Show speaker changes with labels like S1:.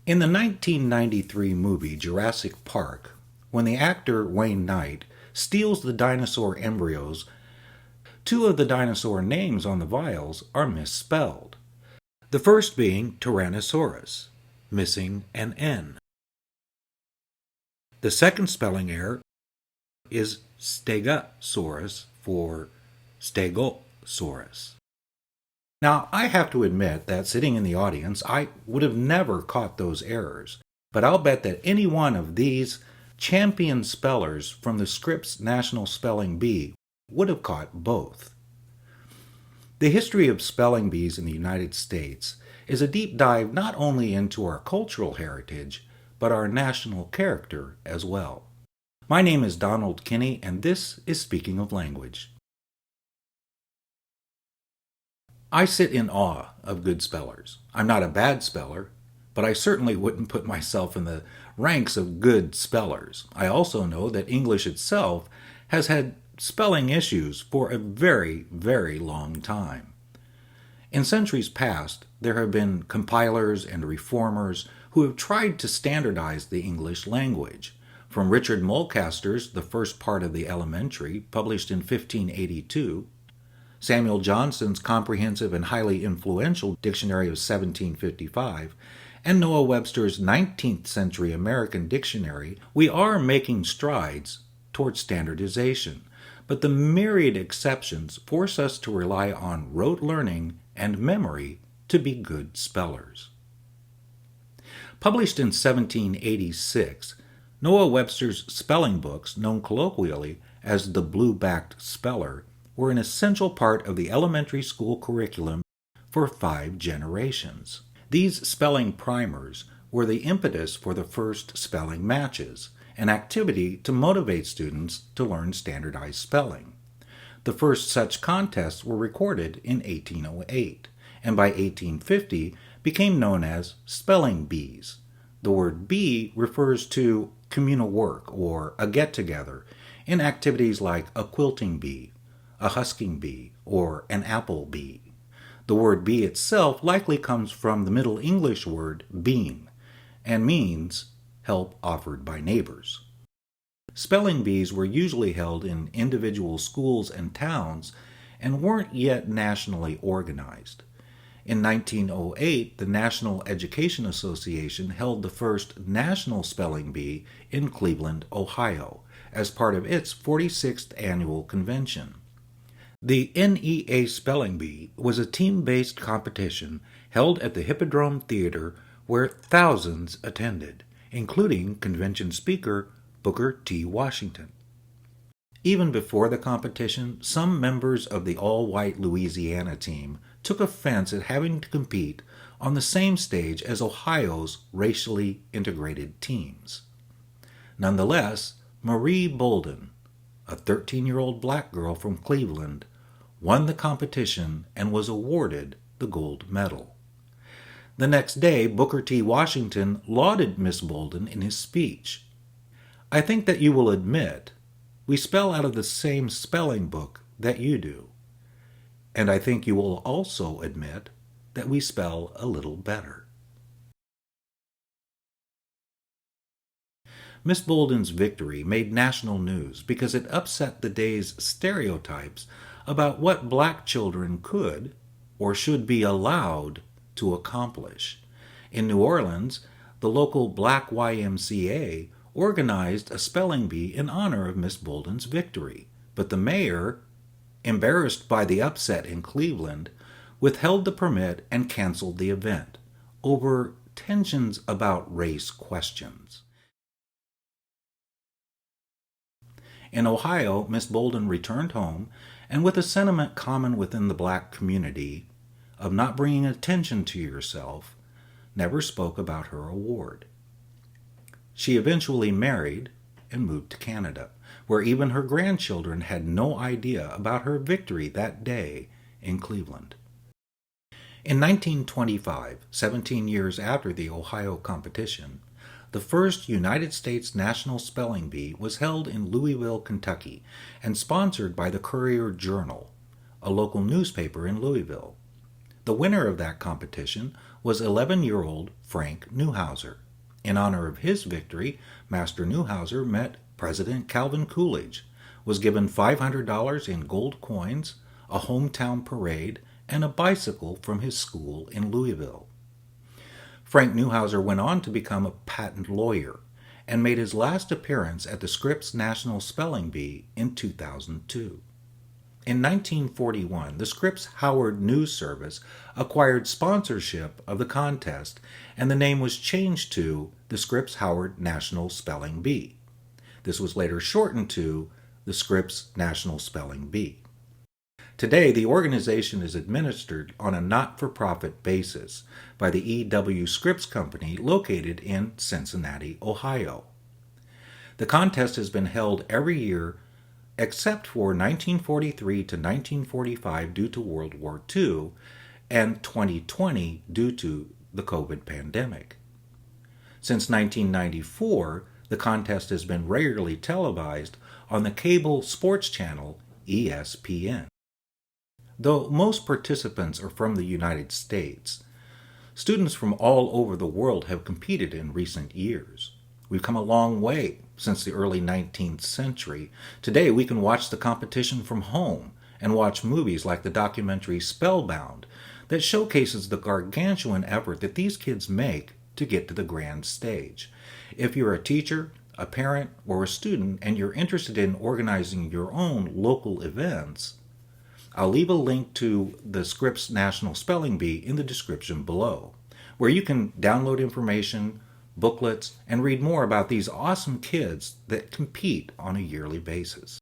S1: In the 1993 movie Jurassic Park, when the actor Wayne Knight steals the dinosaur embryos, two of the dinosaur names on the vials are misspelled. The first being Tyrannosaurus, missing an N. The second spelling error is Stegosaurus for Stegosaurus. Now, I have to admit that sitting in the audience, I would have never caught those errors, but I'll bet that any one of these champion spellers from the Scripps National Spelling Bee would have caught both. The history of spelling bees in the United States is a deep dive not only into our cultural heritage, but our national character as well. My name is Donald Kinney, and this is Speaking of Language. I sit in awe of good spellers. I'm not a bad speller, but I certainly wouldn't put myself in the ranks of good spellers. I also know that English itself has had spelling issues for a very, very long time. In centuries past, there have been compilers and reformers who have tried to standardize the English language. From Richard Mulcaster's The First Part of the Elementary, published in 1582, Samuel Johnson's comprehensive and highly influential Dictionary of 1755, and Noah Webster's 19th century American Dictionary, we are making strides toward standardization, but the myriad exceptions force us to rely on rote learning and memory to be good spellers. Published in 1786, Noah Webster's spelling books, known colloquially as the Blue-Backed Speller, were an essential part of the elementary school curriculum for 5 generations. These spelling primers were the impetus for the first spelling matches, an activity to motivate students to learn standardized spelling. The first such contests were recorded in 1808, and by 1850 became known as spelling bees. The word bee refers to communal work or a get-together in activities like a quilting bee, a husking bee, or an apple bee. The word bee itself likely comes from the Middle English word beam and means help offered by neighbors. Spelling bees were usually held in individual schools and towns and weren't yet nationally organized. In 1908, the National Education Association held the first National Spelling Bee in Cleveland, Ohio, as part of its 46th annual convention. The NEA Spelling Bee was a team-based competition held at the Hippodrome Theater where thousands attended, including convention speaker Booker T. Washington. Even before the competition, some members of the all-white Louisiana team took offense at having to compete on the same stage as Ohio's racially integrated teams. Nonetheless, Marie Bolden, a 13-year-old black girl from Cleveland, won the competition and was awarded the gold medal. The next day, Booker T. Washington lauded Miss Bolden in his speech. "I think that you will admit we spell out of the same spelling book that you do. And I think you will also admit that we spell a little better." Miss Bolden's victory made national news because it upset the day's stereotypes about what black children could or should be allowed to accomplish. In New Orleans, the local Black YMCA organized a spelling bee in honor of Miss Bolden's victory, but the mayor, embarrassed by the upset in Cleveland, withheld the permit and canceled the event over tensions about race questions. In Ohio, Miss Bolden returned home, and with a sentiment common within the black community of not bringing attention to yourself, never spoke about her award. She eventually married and moved to Canada, where even her grandchildren had no idea about her victory that day in Cleveland. In 1925, 17 years after the Ohio competition, the first United States National Spelling Bee was held in Louisville, Kentucky, and sponsored by the Courier-Journal, a local newspaper in Louisville. The winner of that competition was 11-year-old Frank Neuhauser. In honor of his victory, Master Neuhauser met President Calvin Coolidge, was given $500 in gold coins, a hometown parade, and a bicycle from his school in Louisville. Frank Neuhauser went on to become a patent lawyer and made his last appearance at the Scripps National Spelling Bee in 2002. In 1941, the Scripps Howard News Service acquired sponsorship of the contest, and the name was changed to the Scripps Howard National Spelling Bee. This was later shortened to the Scripps National Spelling Bee. Today, the organization is administered on a not-for-profit basis by the E.W. Scripps Company located in Cincinnati, Ohio. The contest has been held every year except for 1943 to 1945 due to World War II and 2020 due to the COVID pandemic. Since 1994, the contest has been regularly televised on the cable sports channel ESPN. Though most participants are from the United States, students from all over the world have competed in recent years. We've come a long way since the early 19th century. Today we can watch the competition from home and watch movies like the documentary Spellbound that showcases the gargantuan effort that these kids make to get to the grand stage. If you're a teacher, a parent, or a student and you're interested in organizing your own local events, I'll leave a link to the Scripps National Spelling Bee in the description below, where you can download information, booklets, and read more about these awesome kids that compete on a yearly basis.